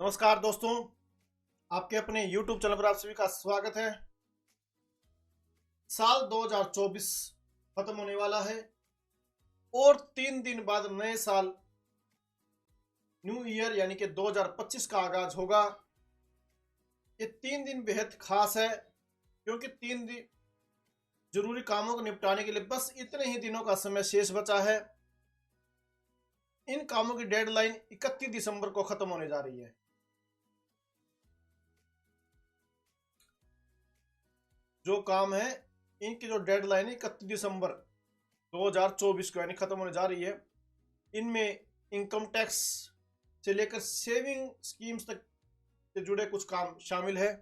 नमस्कार दोस्तों, आपके अपने YouTube चैनल पर आप सभी का स्वागत है। साल 2024 खत्म होने वाला है और 3 दिन बाद नए साल न्यू ईयर यानी कि 2025 का आगाज होगा। ये 3 दिन बेहद खास है क्योंकि 3 दिन जरूरी कामों को निपटाने के लिए बस इतने ही दिनों का समय शेष बचा है। इन कामों की डेडलाइन 31 दिसंबर को खत्म होने जा रही है। जो काम है इनकी जो डेडलाइन है 31 दिसंबर 2024 को यानी खत्म होने जा रही है। इनमें इनकम टैक्स से लेकर सेविंग स्कीम्स तक से जुड़े कुछ काम शामिल है।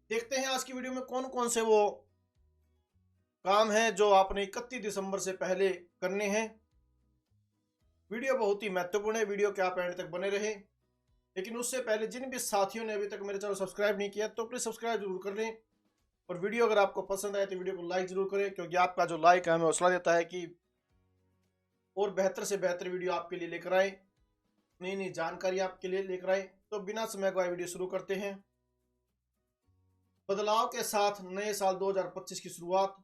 देखते हैं आज की वीडियो में कौन कौन से वो काम है जो आपने 31 दिसंबर से पहले करने हैं। वीडियो बहुत ही महत्वपूर्ण है, वीडियो के आप एंड तक बने रहें। लेकिन उससे पहले जिन भी साथियों ने अभी तक मेरे चैनल सब्सक्राइब नहीं किया तो प्लीज सब्सक्राइब जरूर कर लें और वीडियो अगर आपको पसंद आए तो वीडियो को लाइक जरूर करें, क्योंकि आपका जो लाइक है हमें हौसला देता है कि और बेहतर से बेहतर वीडियो आपके लिए लेकर आए, नई नई जानकारी आपके लिए लेकर आए। तो बिना समय गवाए वीडियो शुरू करते हैं। बदलाव के साथ नए साल 2025 की शुरुआत।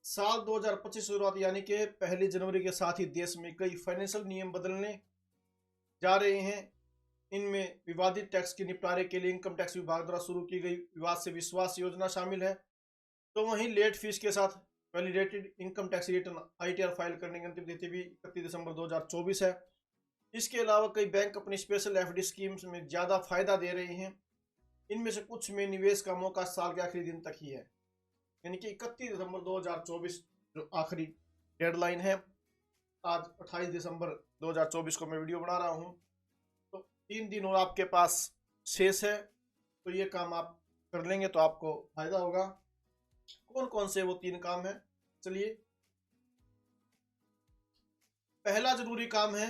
साल 2025 शुरुआत यानी कि 1 जनवरी के साथ ही देश में कई फाइनेंशियल नियम बदलने जा रहे हैं। इनमें विवादित टैक्स के निपटारे के लिए इनकम टैक्स विभाग द्वारा शुरू की गई विवाद से विश्वास योजना शामिल है। तो वहीं लेट फीस के साथ validated income tax return ITR file करने की अंतिम तिथि भी 31 दिसंबर 2024 है। इसके अलावा कई बैंक अपनी स्पेशल FD स्कीम्स में ज़्यादा फायदा दे रहे हैं। इनमें से कुछ में निवेश का मौका साल के आखिरी दिन तक ही है, यानी कि 31 दिसंबर 2024 जो आखिरी डेडलाइन है। आज 28 दिसंबर 2024 को मैं वीडियो बना रहा हूँ, तो 3 दिन और आपके पास शेष है। तो ये काम आप कर लेंगे तो आपको फायदा होगा। कौन कौन से वो 3 काम है, चलिए। पहला जरूरी काम है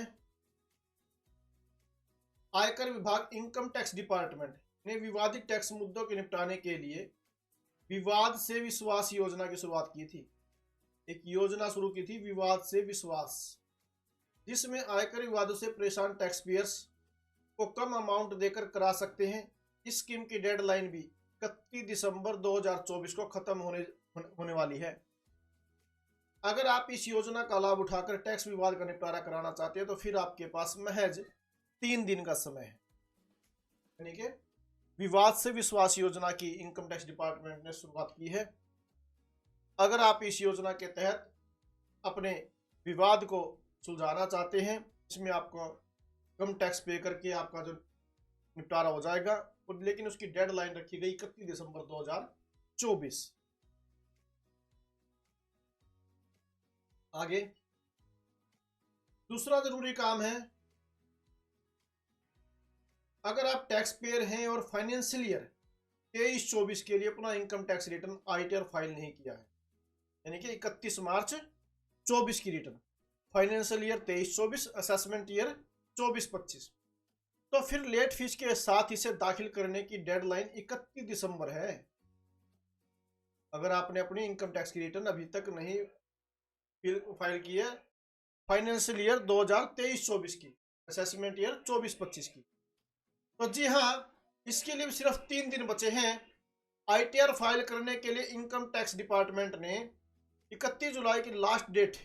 आयकर विभाग इनकम टैक्स डिपार्टमेंट ने विवादित टैक्स मुद्दों के निपटाने के लिए विवाद से विश्वास योजना की शुरुआत की थी। एक योजना शुरू की थी विवाद से विश्वास, जिसमें आयकर विवादों से परेशान टैक्स पेयर्स को कम अमाउंट देकर करा सकते हैं। इस स्कीम की डेडलाइन भी 31 दिसंबर 2024 को खत्म होने वाली है। अगर आप इस योजना का लाभ उठाकर टैक्स विवाद का निपटारा कराना चाहते हैं तो फिर आपके पास महज 3 दिन का समय है। यानी कि विवाद से विश्वास योजना की इनकम टैक्स डिपार्टमेंट ने शुरुआत की है। अगर आप इस योजना के तहत अपने विवाद को सुलझाना चाहते हैं, इसमें आपको कम टैक्स पे करके आपका जो निपटारा हो जाएगा, और लेकिन उसकी डेडलाइन रखी गई 31 दिसंबर 2024। आगे दूसरा जरूरी काम है, अगर आप टैक्स पेयर हैं और फाइनेंशियल ईयर 23-24 के लिए अपना income tax return ITR file नहीं किया है, यानी कि 31 मार्च 24 की return, financial year 23-24, assessment year 24-25, तो फिर लेट फीस के साथ इसे दाखिल करने की डेडलाइन 31 दिसंबर है। अगर आपने अपनी इनकम टैक्स की रिटर्न अभी तक नहीं फाइल की है, फाइनेंशियल ईयर 2023-24 की, असेसमेंट ईयर 24-25 की, तो जी हाँ, इसके लिए सिर्फ 3 दिन बचे हैं। ITR फाइल करने के लिए इनकम टैक्स डिपार्टमेंट ने 31 जुलाई की लास्ट डेट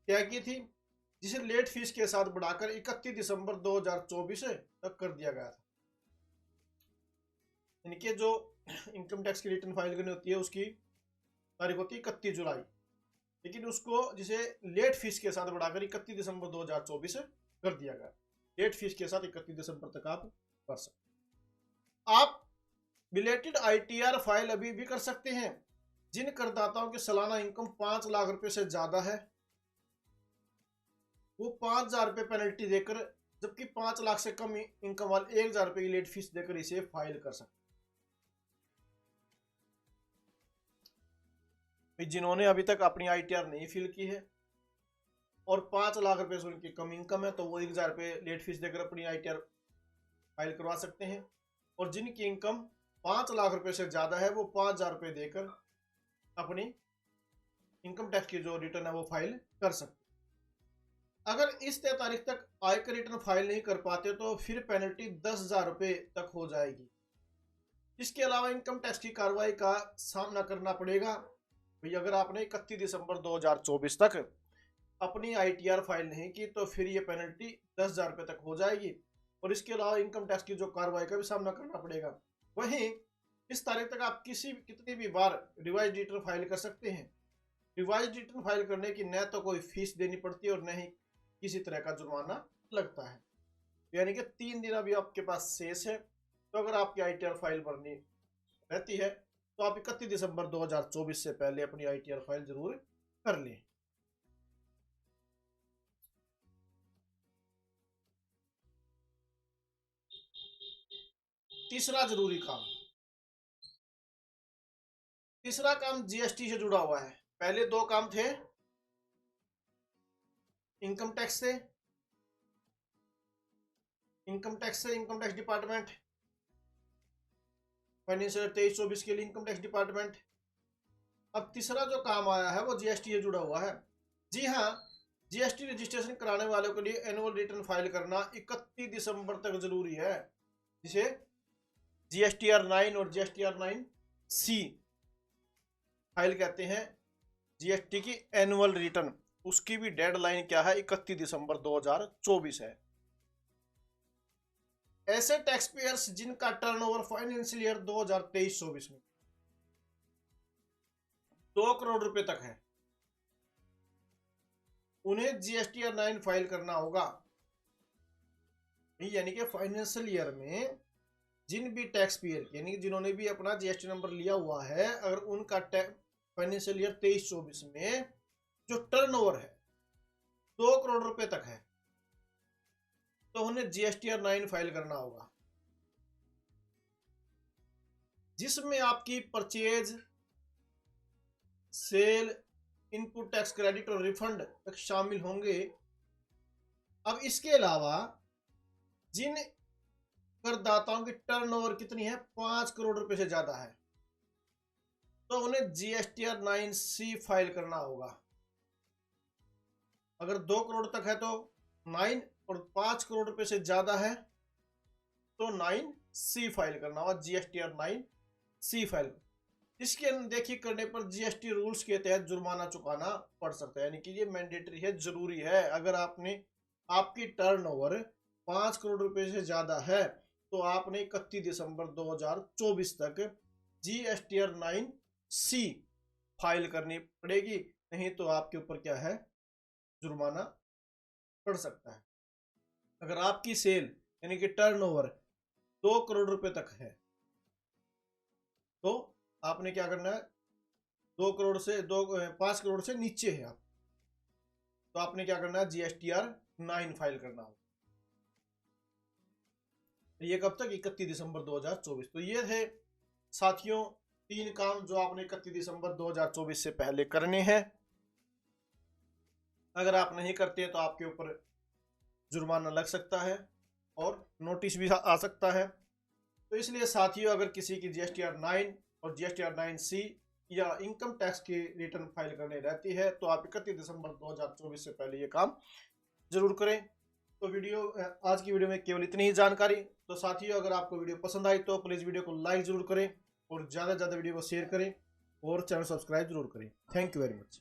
तय की थी, जिसे लेट फीस के साथ बढ़ाकर 31 दिसंबर 2024 तक कर दिया गया था। यानी कि जो इनकम टैक्स की रिटर्न फाइल करनी होती है उसकी तारीख होती है 31 जुलाई, लेकिन उसको जिसे लेट फीस के साथ बढ़ाकर 31 दिसंबर 2024 कर दिया गया। लेट फीस के साथ 31 दिसंबर तक आप कर सकते। आप बिलेटेड ITR फाइल अभी भी कर सकते हैं जिन करदाताओं की सालाना इनकम 5 लाख रुपए से ज्यादा है। वो 5,000 रुपये पेनल्टी देकर, जबकि 5 लाख से कम इनकम वाले 1,000 रुपये की लेट फीस देकर इसे फाइल कर सकते। जिन्होंने अभी तक अपनी ITR नहीं फिल की है और 5 लाख रुपए से उनकी कम इनकम है तो वो 1,000 रुपये लेट फीस देकर अपनी ITR फाइल करवा सकते हैं, और जिनकी इनकम 5 लाख रुपए से ज़्यादा है वो 5,000 रुपये देकर अपनी इनकम टैक्स की जो रिटर्न है वो फाइल कर सकते हैं। अगर इस तय तारीख तक आयकर रिटर्न फाइल नहीं कर पाते तो फिर पेनल्टी 10,000 रुपये तक हो जाएगी। इसके अलावा इनकम टैक्स की कार्रवाई का सामना करना पड़ेगा। भाई अगर आपने 31 दिसंबर 2024 तक अपनी आईटीआर फाइल नहीं की तो फिर ये पेनल्टी 10,000 रुपये तक हो जाएगी और इसके अलावा इनकम टैक्स की जो कार्रवाई का भी सामना करना पड़ेगा। वहीं इस तारीख तक आप कितनी भी बार रिवाइज रिटर्न फाइल कर सकते हैं। रिवाइज रिटर्न फाइल करने की न तो कोई फीस देनी पड़ती है और न ही किसी तरह का जुर्माना लगता है। यानी कि 3 दिन अभी आपके पास शेष है। तो अगर आपकी आईटीआर फाइल भरनी रहती है तो आप 31 दिसंबर 2024 से पहले अपनी आईटीआर फाइल जरूर कर लें। तीसरा काम जीएसटी से जुड़ा हुआ है। पहले 2 काम थे इनकम टैक्स से, इनकम टैक्स डिपार्टमेंट, फाइनेंशियल 23-24 के लिए इनकम टैक्स डिपार्टमेंट। अब तीसरा जो काम आया है वो जीएसटी से जुड़ा हुआ है। जी हाँ, जीएसटी रजिस्ट्रेशन कराने वालों के लिए एनुअल रिटर्न फाइल करना 31 दिसंबर तक जरूरी है, जिसे जीएसटीआर 9 और जीएसटीआर 9C फाइल कहते हैं। जीएसटी की एनुअल रिटर्न, उसकी भी डेडलाइन क्या है, 31 दिसंबर 2024 है। ऐसे टैक्स पेयर्स जिनका टर्नओवर फाइनेंशियल ईयर 2023-24 में 2 करोड़ रुपए तक है, उन्हें जीएसटीआर 9 फाइल करना होगा। यानी कि फाइनेंशियल ईयर में जिन भी टैक्स पेयर यानी जिन्होंने भी अपना जीएसटी नंबर लिया हुआ है, अगर उनका फाइनेंशियल ईयर 23-24 में जो टर्नओवर है 2 करोड़ रुपए तक है, तो उन्हें जीएसटीआर 9 फाइल करना होगा, जिसमें आपकी purchase, sale, input tax credit और रिफंड तक शामिल होंगे। अब इसके अलावा जिन करदाताओं की टर्नओवर कितनी है, 5 करोड़ रुपए से ज्यादा है, तो उन्हें जीएसटीआर 9C फाइल करना होगा। अगर 2 करोड़ तक है तो 9 और 5 करोड़ रुपए से ज्यादा है तो 9C फाइल करना होगा, जीएसटीआर 9C फाइल। इसकी अनदेखी करने पर जीएसटी रूल्स के तहत जुर्माना चुकाना पड़ सकता है, यानी कि ये मैंडेटरी है, जरूरी है। अगर आपकी टर्नओवर 5 करोड़ रुपए से ज्यादा है तो आपने 31 दिसंबर 2024 तक जीएसटीआर 9C फाइल करनी पड़ेगी, नहीं तो आपके ऊपर क्या है, जुर्माना पड़ सकता है। अगर आपकी सेल यानी कि टर्नओवर 2 करोड़ रुपए तक है तो आपने क्या करना है, 5 करोड़ से नीचे है आप, तो आपने क्या करना है, जीएसटीआर 9 फाइल करना होगा। ये कब तक, 31 दिसंबर 2024। तो ये थे साथियों 3 काम जो आपने 31 दिसंबर 2024 से पहले करने हैं। अगर आप नहीं करते तो आपके ऊपर जुर्माना लग सकता है और नोटिस भी आ सकता है। तो इसलिए साथियों, अगर किसी की जीएसटीआर 9 और जीएसटीआर 9C या इनकम टैक्स की रिटर्न फाइल करनी रहती है तो आप 31 दिसंबर 2024 से पहले ये काम जरूर करें। तो आज की वीडियो में केवल इतनी ही जानकारी। तो साथियों, अगर आपको वीडियो पसंद आई तो प्लीज़ वीडियो को लाइक जरूर करें और ज़्यादा से ज़्यादा वीडियो को शेयर करें और चैनल सब्सक्राइब जरूर करें। Thank you very much.